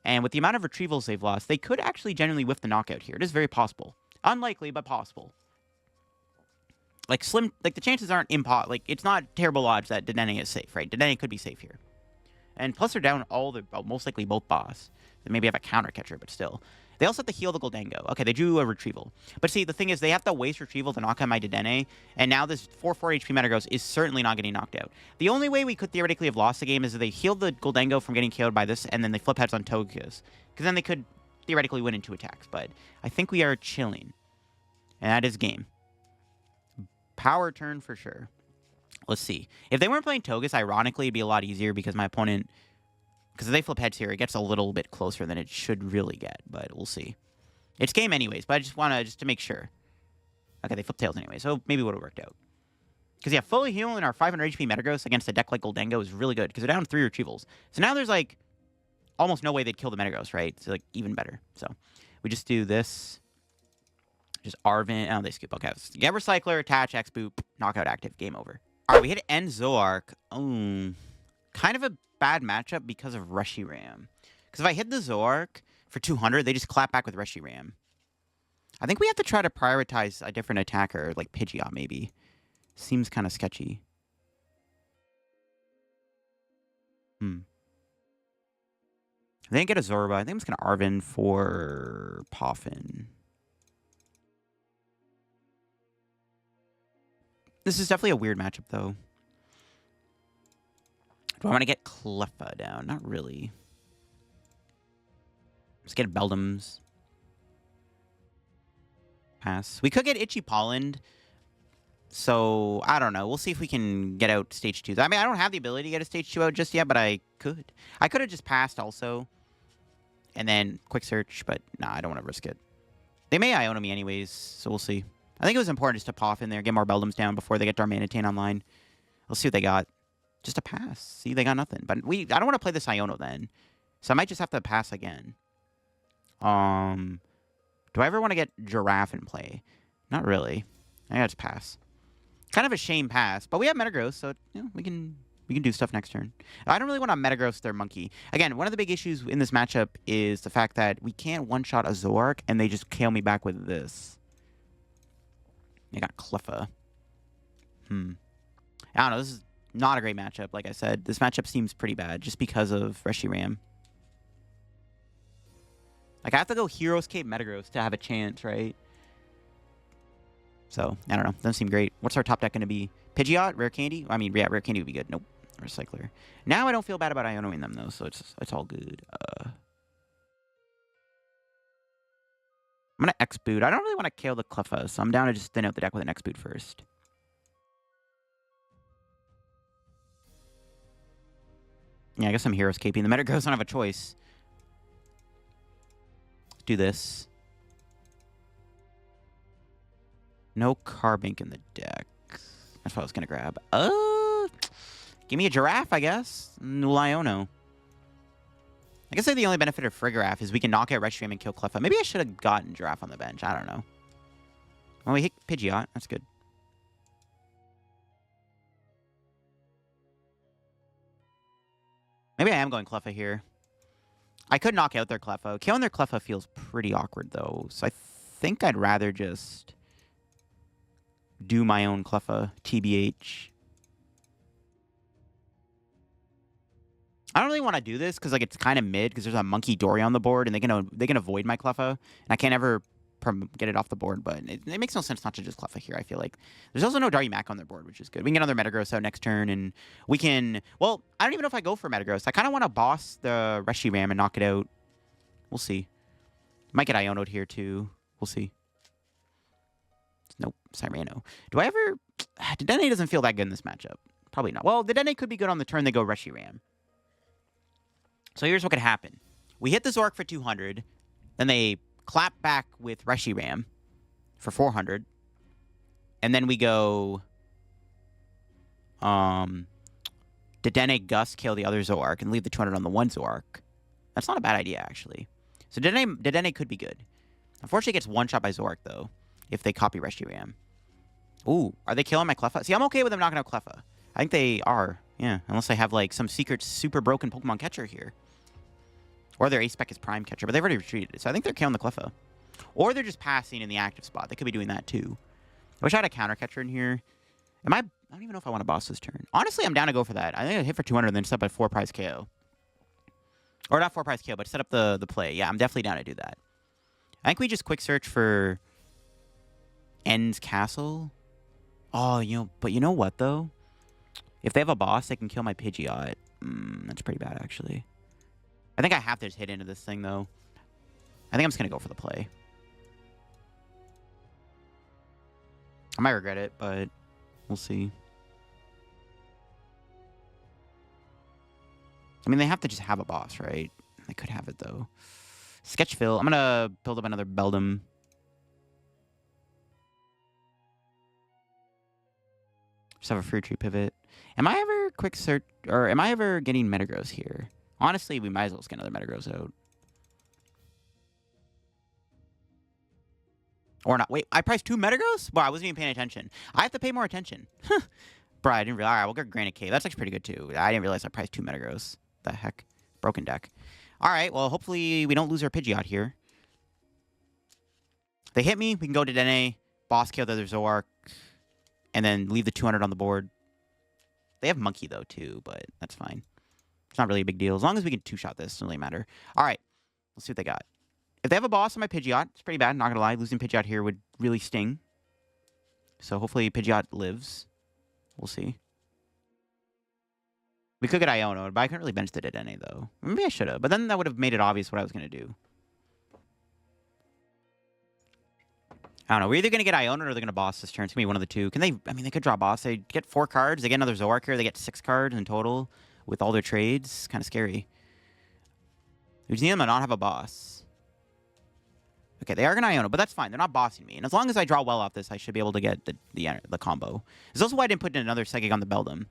And with the amount of retrievals they've lost, they could actually genuinely whiff the knockout here. It is very possible. Unlikely, but possible. Like, the chances aren't like, it's not terrible odds that Dedenne is safe, right? Dedenne could be safe here. And plus they're down most likely both boss. They maybe have a counter catcher, but still. They also have to heal the Gholdengo. Okay, they drew a Retrieval. But see, the thing is, they have to waste Retrieval to knock out my Dedenne, and now this 440 HP Metagross is certainly not getting knocked out. The only way we could theoretically have lost the game is if they healed the Gholdengo from getting KO'd by this, and then they flip heads on Togekiss. Because then they could theoretically win in 2 attacks. But I think we are chilling. And that is game. Power turn for sure. Let's see. If they weren't playing Togekiss, ironically, it'd be a lot easier because my opponent... Because if they flip heads here, it gets a little bit closer than it should really get. But we'll see. It's game anyways, but I just want to... Just to make sure. Okay, they flip tails anyway, so maybe it would have worked out. Because, yeah, fully healing our 500 HP Metagross against a deck like Gholdengo is really good. Because they're down 3 Retrievals. So now there's, like, almost no way they'd kill the Metagross, right? So, like, even better. So, we just do this... Just Arven. Oh, they scoop. Okay. Get Recycler, attach, X-Boot, knockout active. Game over. All right, we hit end Zoroark. Oh, kind of a bad matchup because of Reshiram. Because if I hit the Zoroark for 200, they just clap back with Reshiram. I think we have to try to prioritize a different attacker, like Pidgeot maybe. Seems kind of sketchy. I didn't get a Zorba. I think I'm just going to Arven for Poffin. This is definitely a weird matchup, though. Do I want to get Cleffa down? Not really. Let's get Beldums. Pass. We could get Itchy Pollen. So, I don't know. We'll see if we can get out Stage 2. I mean, I don't have the ability to get a Stage 2 out just yet, but I could. I could have just passed also. And then Quick Search, but nah, I don't want to risk it. They may Iono me anyways, so we'll see. I think it was important just to Poff in there, get more Beldums down before they get Darmanitan online. Let's see what they got. Just a pass. See, they got nothing. But I don't want to play this Iono then. So I might just have to pass again. Do I ever want to get Giraffe in play? Not really. I gotta just pass. Kind of a shame pass, but we have Metagross, so you know, we can do stuff next turn. I don't really want to Metagross their Monkey. Again, one of the big issues in this matchup is the fact that we can't one-shot a Zoroark, and they just KO me back with this. They got Cleffa. I don't know, this is not a great matchup, like I said. This matchup seems pretty bad, just because of Reshiram. Like, I have to go Heroes Cape Metagross to have a chance, right? So, I don't know. Doesn't seem great. What's our top deck going to be? Pidgeot? Rare Candy? I mean, yeah, Rare Candy would be good. Nope. Recycler. Now I don't feel bad about Ionoing them, though, so it's all good. I'm going to X-Boot. I don't really want to KO the Cleffa, so I'm down to just thin out the deck with an X-Boot first. Yeah, I guess I'm Heroes Caping. The Metagross don't have a choice. Let's do this. No Carbink in the deck. That's what I was going to grab. Give me a Giraffe, I guess. Iono. I guess the only benefit of Farigiraf is we can knock out Reshiram and kill Cleffa. Maybe I should have gotten Giraffe on the bench. I don't know. Well, we hit Pidgeot. That's good. Maybe I am going Cleffa here. I could knock out their Cleffa. Killing their Cleffa feels pretty awkward, though. So I think I'd rather just do my own Cleffa, TBH. I don't really want to do this because like it's kind of mid because there's a Monkey Dory on the board and they can avoid my Cleffa and I can't ever get it off the board. But it makes no sense not to just Cleffa here. I feel like there's also no Darumaka on their board, which is good. We can get another Metagross out next turn and we can. Well, I don't even know if I go for Metagross. I kind of want to boss the Reshiram and knock it out. We'll see. Might get Iono'd here too. We'll see. Nope, Cyrano. Do I ever... Dedenne doesn't feel that good in this matchup. Probably not. Well, Dedenne could be good on the turn they go Reshiram. So here's what could happen. We hit the Zoroark for 200. Then they clap back with Reshiram for 400. And then we go... Dedenne Gus kill the other Zoroark and leave the 200 on the one Zoroark. That's not a bad idea, actually. So Dedenne could be good. Unfortunately, it gets one-shot by Zoroark, though. If they copy Reshiram. Ooh, are they killing my Cleffa? See, I'm okay with them knocking out Cleffa. I think they are. Yeah, unless they have, like, some secret super broken Pokemon catcher here. Or their A-Spec is Prime catcher, but they've already retreated. So I think they're killing the Cleffa. Or they're just passing in the active spot. They could be doing that, too. I wish I had a counter catcher in here. I don't even know if I want to boss this turn. Honestly, I'm down to go for that. I think I hit for 200 and then set up a 4-prize KO. Or not 4-prize KO, but set up the play. Yeah, I'm definitely down to do that. I think we just quick search for... End's Castle. Oh, but you know what, though? If they have a boss, they can kill my Pidgeot. That's pretty bad, actually. I think I have to just hit into this thing, though. I think I'm just going to go for the play. I might regret it, but we'll see. I mean, they have to just have a boss, right? They could have it, though. Sketchfill. I'm going to build up another Beldum. Just have a Fruit Tree pivot. Am I ever quick search, or am I ever getting Metagross here? Honestly, we might as well just get another Metagross out. Or not. Wait, I priced 2 Metagross? Wow, I wasn't even paying attention. I have to pay more attention. Bro, I didn't realize. All right, we'll get Granite Cave. That's actually pretty good, too. I didn't realize I priced 2 Metagross. The heck? Broken deck. All right, well, hopefully we don't lose our Pidgeot here. They hit me. We can go to Dedenne, boss kill the other Zoroark, and then leave the 200 on the board. They have Monkey, though, too, but that's fine. It's not really a big deal. As long as we can two-shot this, it doesn't really matter. All right, let's see what they got. If they have a boss on my Pidgeot, it's pretty bad, not going to lie. Losing Pidgeot here would really sting. So hopefully Pidgeot lives. We'll see. We could get Iono, but I couldn't really bench the Dedenne, though. Maybe I should have, but then that would have made it obvious what I was going to do. I don't know. We're either going to get Iono or they're going to boss this turn. It's going to be one of the two. Can they... I mean, they could draw boss. They get 4 cards. They get another Zoroark here. They get 6 cards in total with all their trades. Kind of scary. We just need them to not have a boss. Okay, they are going to Iono, but that's fine. They're not bossing me. And as long as I draw well off this, I should be able to get the combo. This is also why I didn't put in another Psychic on the Beldum.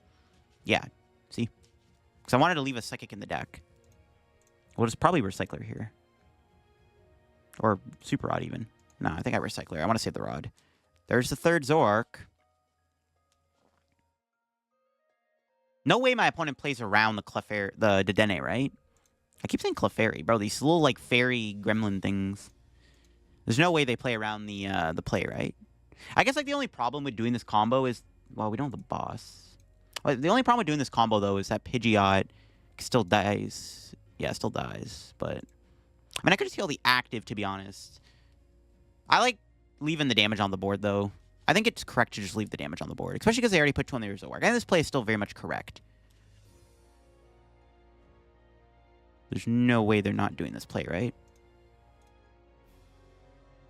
Yeah, see? Because I wanted to leave a Psychic in the deck. Well, it's probably Recycler here. Or Super Rod, even. No, I think I Recycler. I want to save the Rod. There's the 3rd Zoroark. No way my opponent plays around the Clefairy, the Dedenne, right? I keep saying Clefairy, bro. These little, like, fairy gremlin things. There's no way they play around the play, right? I guess, like, the only problem with doing this combo is... Well, we don't have the boss. Well, the only problem with doing this combo, though, is that Pidgeot still dies. Yeah, still dies. But, I mean, I could just heal the active, to be honest. I like leaving the damage on the board, though. I think it's correct to just leave the damage on the board. Especially because they already put 2 on their Zoroark. And this play is still very much correct. There's no way they're not doing this play, right?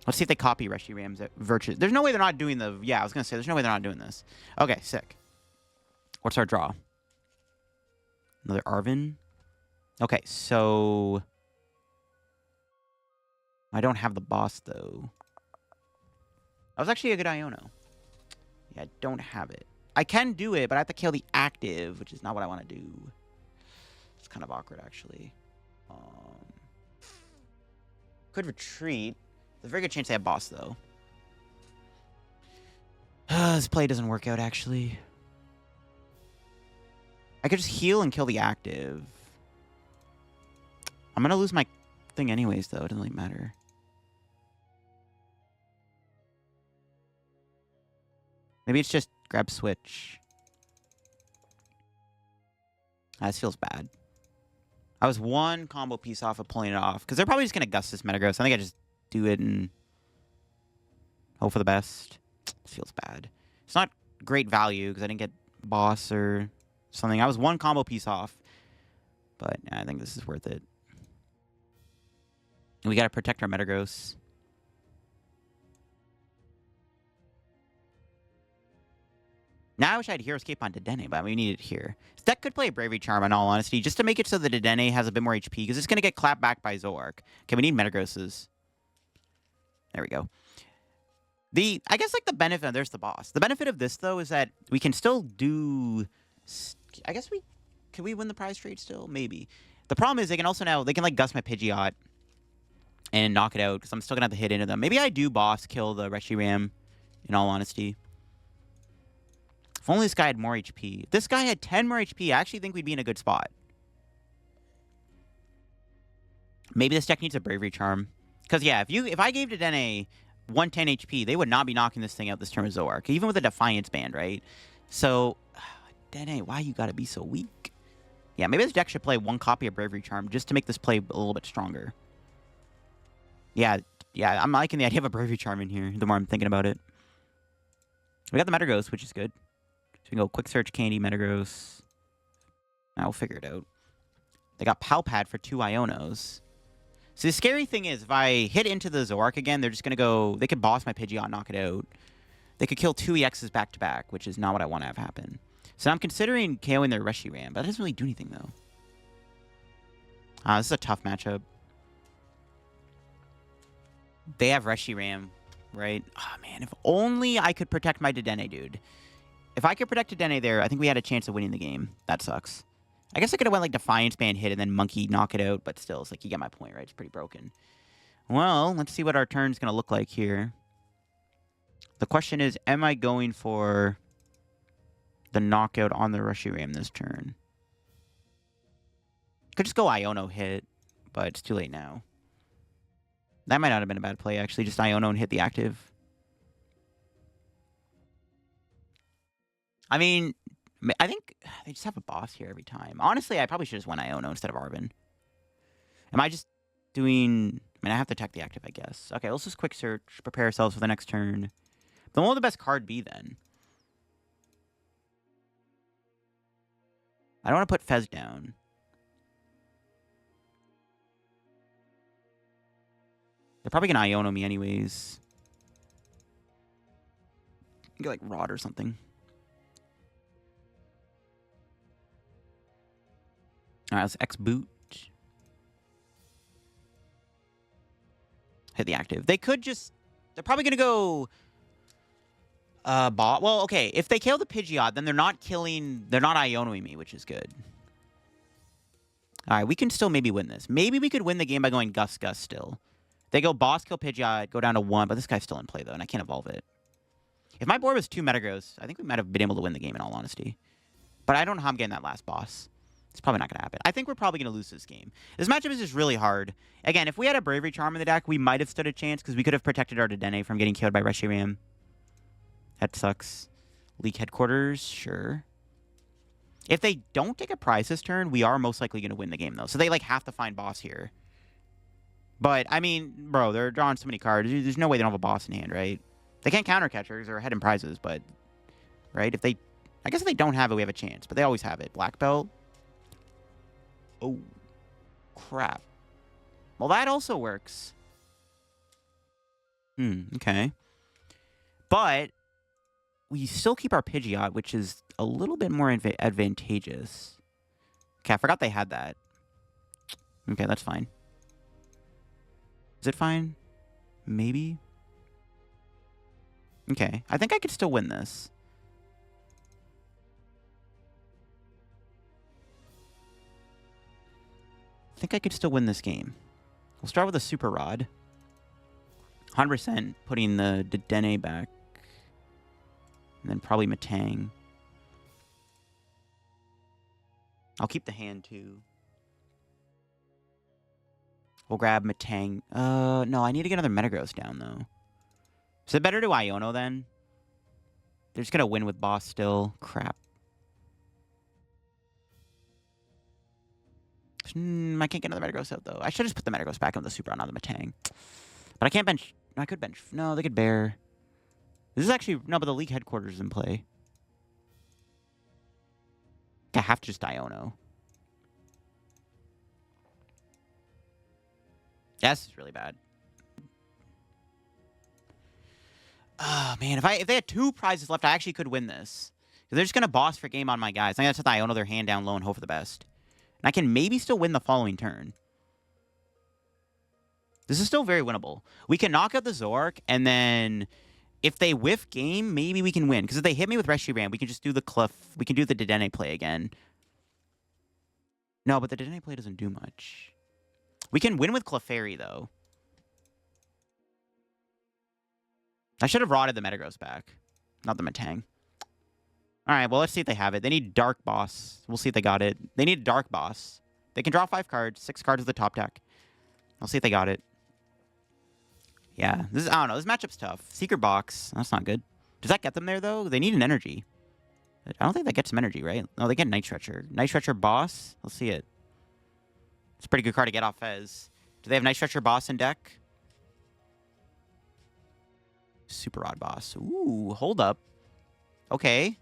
Let's see if they copy Reshiram's Virtues. There's no way they're not doing the... Yeah, I was going to say, there's no way they're not doing this. Okay, sick. What's our draw? Another Arven. Okay, so... I don't have the boss, though. That was actually a good Iono. Yeah, I don't have it. I can do it, but I have to kill the active, which is not what I want to do. It's kind of awkward, actually. Could retreat. There's a very good chance they have boss, though. This play doesn't work out, actually. I could just heal and kill the active. I'm going to lose my thing anyways, though. It doesn't really matter. Maybe it's just grab Switch. This feels bad. I was 1 combo piece off of pulling it off. Because they're probably just going to gust this Metagross. I think I just do it and hope for the best. This feels bad. It's not great value because I didn't get boss or something. I was 1 combo piece off. But yeah, I think this is worth it. And we got to protect our Metagross. Now I wish I had Hero Escape on Dedenne, but we need it here. This deck could play a Bravery Charm, in all honesty, just to make it so that Dedenne has a bit more HP, because it's going to get clapped back by Zoroark. Okay, we need Metagrosses. There we go. I guess, like, the benefit... There's the boss. The benefit of this, though, is that we can still do... I guess can we win the prize trade still? Maybe. The problem is they can also now... They can, like, gust my Pidgeot and knock it out, because I'm still going to have to hit into them. Maybe I do boss kill the Reshiram, in all honesty. If only this guy had more HP. If this guy had 10 more HP, I actually think we'd be in a good spot. Maybe this deck needs a Bravery Charm. Because, yeah, if I gave Dedenne 110 HP, they would not be knocking this thing out this turn with Zoroark. Even with a Defiance Band, right? So, Dedenne, why you gotta be so weak? Yeah, maybe this deck should play 1 copy of Bravery Charm just to make this play a little bit stronger. Yeah, I'm liking the idea of a Bravery Charm in here, the more I'm thinking about it. We got the Metagross, which is good. So we can go Quick Search, Candy, Metagross. Now we'll figure it out. They got Palpad for 2 Ionos. So the scary thing is, if I hit into the Zoroark again, they're just going to go... They could boss my Pidgeot, knock it out. They could kill 2 EXs back-to-back, which is not what I want to have happen. So I'm considering KOing their Reshiram, but that doesn't really do anything, though. This is a tough matchup. They have Reshiram, right? Oh, man, if only I could protect my Dedenne, dude. If I could protect Dedenne there, I think we had a chance of winning the game. That sucks. I guess I could have went like Defiance Band hit and then Monkey knock it out, but still, it's like, you get my point, right? It's pretty broken. Well, let's see what our turn's going to look like here. The question is, am I going for the knockout on the Reshiram this turn? Could just go Iono hit, but it's too late now. That might not have been a bad play, actually. Just Iono and hit the active. I mean, I think they just have a boss here every time. Honestly, I probably should just win Iono instead of Arven. Am I just doing... I mean, I have to attack the active, I guess. Okay, let's just quick search, prepare ourselves for the next turn. Then what will the best card be, then? I don't want to put Fez down. They're probably going to Iono me anyways. Get like Rod or something. Alright, let's X boot. Hit the active. They could just... They're probably going to go... bot. Well, okay. If they kill the Pidgeot, then they're not killing... They're not Ionoing me, which is good. Alright, we can still maybe win this. Maybe we could win the game by going Gus Gus still. They go boss, kill Pidgeot, go down to 1, but this guy's still in play, though, and I can't evolve it. If my board was 2 Metagross, I think we might have been able to win the game, in all honesty. But I don't know how I'm getting that last boss. It's probably not going to happen. I think we're probably going to lose this game. This matchup is just really hard. Again, if we had a Bravery Charm in the deck, we might have stood a chance, because we could have protected our Dedenne from getting killed by Reshiram. That sucks. League Headquarters, sure. If they don't take a prize this turn, we are most likely going to win the game, though. So they, like, have to find boss here. But, I mean, bro, they're drawing so many cards. There's no way they don't have a boss in hand, right? They can't counter catchers or ahead in prizes, but... Right? If they... I guess if they don't have it, we have a chance. But they always have it. Black Belt. Oh. Crap. Well, that also works. Okay. But... we still keep our Pidgeot, which is a little bit more advantageous. Okay, I forgot they had that. Okay, that's fine. Is it fine? Maybe? Okay, I think I could still win this. I think I could still win this game. We'll start with a Super Rod. 100% putting the Dedenne back. And then probably Metang. I'll keep the hand, too. We'll grab Metang. No, I need to get another Metagross down, though. Is it better to Iono, then? They're just going to win with boss still. Crap. I can't get another Metagross out, though. I should just put the Metagross back on the Super on the Metang. But I can't bench... I could bench... No, they could bear... This is actually... No, but the League Headquarters is in play. I have to just Iono. Yeah, this is really bad. Oh, man. If they had 2 prizes left, I actually could win this. Because they're just going to boss for game on my guys. I got to set the Iono their hand down low and hope for the best. And I can maybe still win the following turn. This is still very winnable. We can knock out the Zoroark, and then... If they whiff game, maybe we can win. Because if they hit me with Reshiram, we can just do the We can do the Dedenne play again. No, but the Dedenne play doesn't do much. We can win with Clefairy, though. I should have rotted the Metagross back. Not the Metang. Alright, well, let's see if they have it. They need Dark Boss. We'll see if they got it. They need Dark Boss. They can draw 5 cards. 6 cards with the top deck. I'll see if they got it. Yeah, this is, I don't know, this matchup's tough. Secret Box, that's not good. Does that get them there, though? They need an energy. I don't think that gets them energy, right? No, they get Night Stretcher. Night Stretcher Boss? Let's see it. It's a pretty good card to get off Fez. Do they have Night Stretcher Boss in deck? Super Rod Boss. Ooh, hold up. Okay.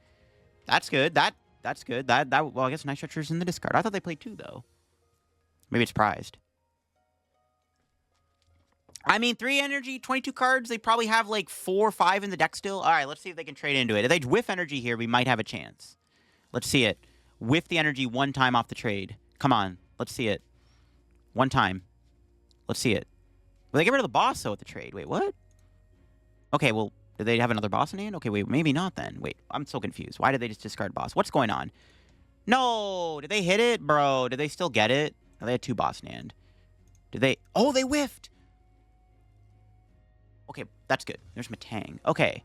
That's good. That's good. Well, I guess Night Stretcher's in the discard. I thought they played 2, though. Maybe it's prized. I mean, 3 energy, 22 cards. They probably have like 4 or 5 in the deck still. All right, let's see if they can trade into it. If they whiff energy here, we might have a chance. Let's see it. Whiff the energy 1 time off the trade. Come on. Let's see it. 1 time. Let's see it. Will they get rid of the boss, though, with the trade? Wait, what? Okay, well, did they have another boss in hand? Okay, wait, maybe not then. Wait, I'm so confused. Why did they just discard boss? What's going on? No! Did they hit it? Bro, did they still get it? No, they had 2 boss in hand. Did they... Oh, they whiffed! Okay, that's good. There's Metang. Okay.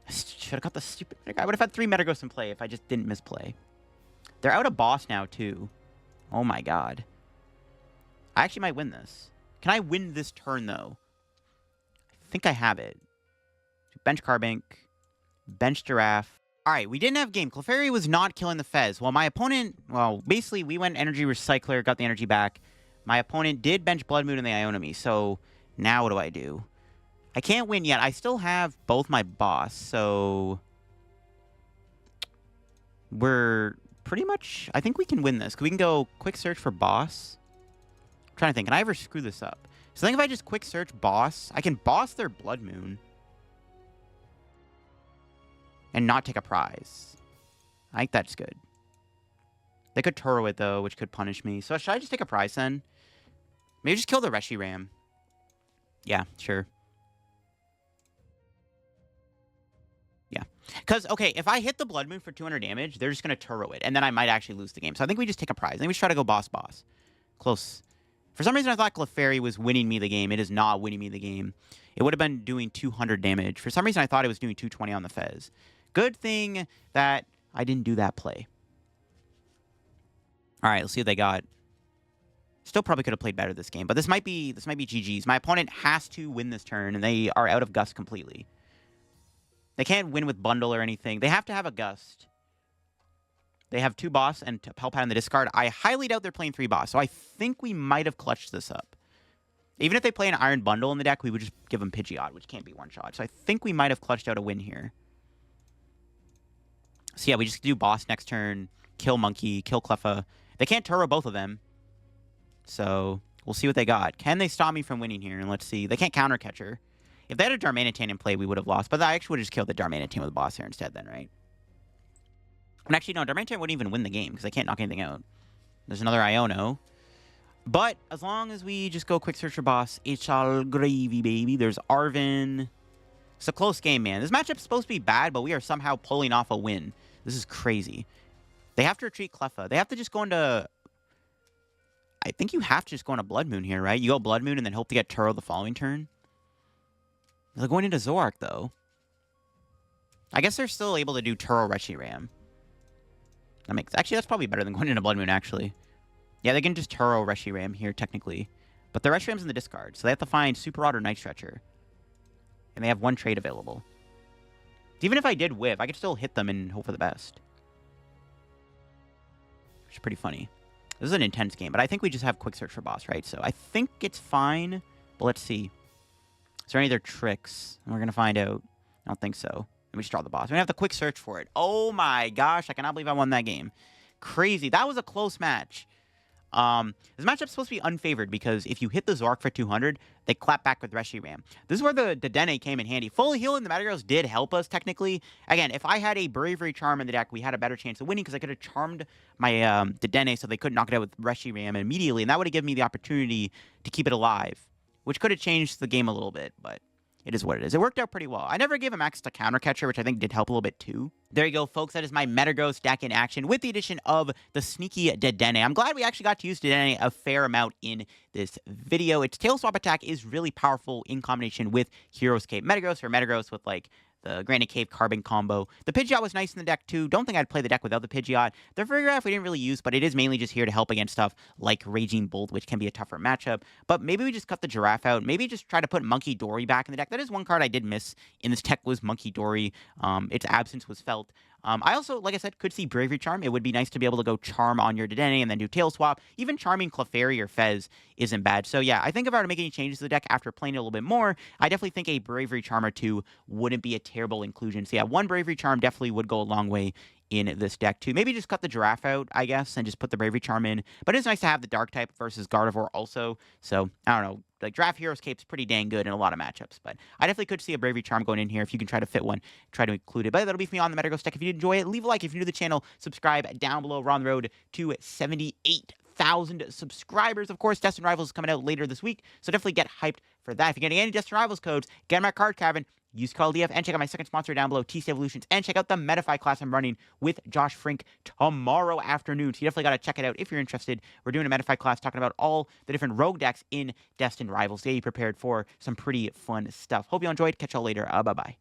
I should have got the stupid... I would have had 3 Metagross in play if I just didn't misplay. They're out of boss now, too. Oh, my God. I actually might win this. Can I win this turn, though? I think I have it. Bench Carbink. Bench Giraffe. All right, we didn't have game. Clefairy was not killing the Fez. Well, my opponent... Well, basically, we went Energy Recycler, got the energy back. My opponent did bench Blood Moon and they Iono me, so now what do I do? I can't win yet. I still have both my boss, so... We're pretty much, I think we can win this. We can go quick search for boss. I'm trying to think, can I ever screw this up? So I think if I just quick search boss, I can boss their Blood Moon and not take a prize. I think that's good. They could Turo it, though, which could punish me. So should I just take a prize, then? Maybe just kill the Reshiram. Yeah, sure. Yeah. Because, okay, if I hit the Blood Moon for 200 damage, they're just going to Turo it, and then I might actually lose the game. So I think we just take a prize. I think we just try to go boss. Close. For some reason, I thought Clefairy was winning me the game. It is not winning me the game. It would have been doing 200 damage. For some reason, I thought it was doing 220 on the Fez. Good thing that I didn't do that play. All right, let's see what they got. Still probably could have played better this game, but this might be GG's. My opponent has to win this turn, and they are out of Gust completely. They can't win with Bundle or anything. They have to have a Gust. They have 2 boss and Palpat in the discard. I highly doubt they're playing 3 boss, so I think we might have clutched this up. Even if they play an Iron Bundle in the deck, we would just give them Pidgeot, which can't be one-shot. So I think we might have clutched out a win here. So yeah, we just do boss next turn, kill Monkey, kill Cleffa. They can't Turo both of them. So we'll see what they got. Can they stop me from winning here? And let's see. They can't counter Catcher. If they had a Darmanitan in play, we would have lost. But I actually would have just killed the Darmanitan with a boss here instead then, right? And actually, no, Darmanitan wouldn't even win the game because I can't knock anything out. There's another Iono. But as long as we just go quick search for boss, it's all gravy, baby. There's Arven. It's a close game, man. This matchup's supposed to be bad, but we are somehow pulling off a win. This is crazy. They have to retreat Cleffa. They have to just go into... I think you have to just go into Blood Moon here, right? You go Blood Moon and then hope to get Turo the following turn. They're going into Zoroark, though. I guess they're still able to do Turo Reshiram. Actually, that's probably better than going into Blood Moon, actually. Yeah, they can just Turo Reshiram here, technically. But the Reshiram's in the discard, so they have to find Super Rod or Night Stretcher. And they have 1 trade available. Even if I did whiff, I could still hit them and hope for the best. Which is pretty funny. This is an intense game, but I think we just have quick search for boss, right? So I think it's fine, but let's see. Is there any other tricks? We're going to find out. I don't think so. Let me just draw the boss. We're going to have to quick search for it. Oh my gosh, I cannot believe I won that game. Crazy. That was a close match. This matchup's supposed to be unfavored because if you hit the Zoroark for 200, they clap back with Reshiram. This is where the Dedenne came in handy. Fully healing the Metagross did help us, technically. Again, if I had a Bravery Charm in the deck, we had a better chance of winning because I could have charmed my Dedenne so they couldn't knock it out with Reshiram immediately, and that would have given me the opportunity to keep it alive, which could have changed the game a little bit, but it is what it is. It worked out pretty well. I never gave him access to Counter Catcher, which I think did help a little bit too. There you go, folks. That is my Metagross deck in action with the addition of the sneaky Dedenne. I'm glad we actually got to use Dedenne a fair amount in this video. Its Tail Swap attack is really powerful in combination with Hero's Cape Metagross, or Metagross with, like, the Granite Cave Carbink combo. The Pidgeot was nice in the deck, too. Don't think I'd play the deck without the Pidgeot. The Farigiraf we didn't really use, but it is mainly just here to help against stuff like Raging Bolt, which can be a tougher matchup. But maybe we just cut the Giraffe out. Maybe just try to put Monkey Dory back in the deck. That is one card I did miss in this deck was Monkey Dory. Its absence was felt. I also, like I said, could see Bravery Charm. It would be nice to be able to go Charm on your Dedenne and then do Tail Swap. Even charming Clefairy or Fez isn't bad. So yeah, I think if I were to make any changes to the deck after playing it a little bit more, I definitely think a Bravery Charm or 2 wouldn't be a terrible inclusion. So yeah, 1 Bravery Charm definitely would go a long way in this deck too. Maybe just cut the Giraffe out, I guess, and just put the Bravery Charm in. But it's nice to have the Dark type versus Gardevoir also. So, I don't know. Like, Draft Hero's Cape's pretty dang good in a lot of matchups. But I definitely could see a Bravery Charm going in here if you can try to fit one, try to include it. But that'll be for me on the Metagross deck. If you did enjoy it, leave a like. If you're new to the channel, subscribe down below. We're on the road to 78,000 subscribers. Of course, Destined Rivals is coming out later this week, so definitely get hyped for that. If you're getting any Destined Rivals codes, get my card cavern, use code LDF, and check out my second sponsor down below, TC Evolutions, and check out the Metafy class I'm running with Josh Frink tomorrow afternoon. So you definitely got to check it out if you're interested. We're doing a Metafy class talking about all the different rogue decks in Destined Rivals. Stay prepared for some pretty fun stuff. Hope you enjoyed. Catch y'all later. Bye-bye.